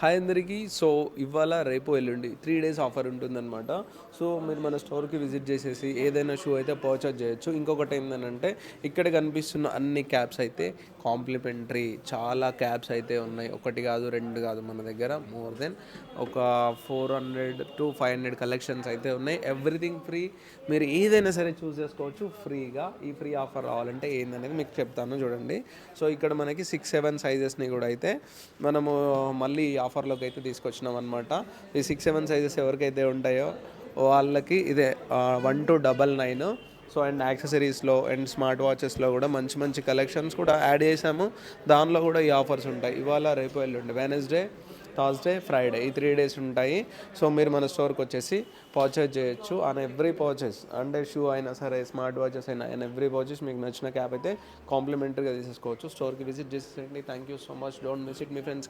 Hi అందరికీ. So ఇవాళ రేపు ఎల్లుండి 3 days ఆఫర్ ఉంటుందన్నమాట. సో మీరు మన స్టోర్కి విజిట్ చేసేసి ఏదైనా షూ అయితే పర్చేజ్ చేయొచ్చు. ఇంకొకటి ఏంటంటే ఇక్కడ కనిపిస్తున్న అన్ని క్యాప్స్ అయితే కాంప్లిమెంటరీ. చాలా క్యాప్స్ అయితే ఉన్నాయి, ఒకటి కాదు రెండు కాదు, మన దగ్గర మోర్ దెన్ ఒక 400 to 500 కలెక్షన్స్ అయితే ఉన్నాయి. Everything free. మీరు ఏదైనా సరే చూస్ చేసుకోవచ్చు ఫ్రీగా. ఈ ఫ్రీ ఆఫర్ రావాలంటే ఏందనేది మీకు చెప్తాను చూడండి. సో ఇక్కడ మనకి 6-7 సైజెస్ని కూడా అయితే మనము మళ్ళీ ఆఫర్లోకి అయితే తీసుకొచ్చినాం అనమాట. ఈ 6-7 సైజెస్ ఎవరికైతే ఉంటాయో వాళ్ళకి ఇదే 1299. సో అండ్ యాక్సెసరీస్లో అండ్ స్మార్ట్ వాచెస్లో కూడా మంచి మంచి కలెక్షన్స్ కూడా యాడ్ చేసాము. దానిలో కూడా ఈ ఆఫర్స్ ఉంటాయి. ఇవాళ రేపు ఎల్లుండి వెనస్డే, థర్స్డే, ఫ్రైడే ఈ 3 days ఉంటాయి. సో మీరు మన స్టోర్కి వచ్చేసి పర్చేజ్ చేయొచ్చు. అండ్ ఎవ్రీ పర్చేస్ అంటే షూ అయినా సరే, స్మార్ట్ వాచెస్ అయినా, అండ్ ఎవ్రీ పర్చేస్ మీకు నచ్చిన క్యాప్ అయితే కాంప్లిమెంటరీగా తీసేసుకోవచ్చు. స్టోర్కి విజిట్ చేసేయండి. Thank you so much. Don't miss it me friends.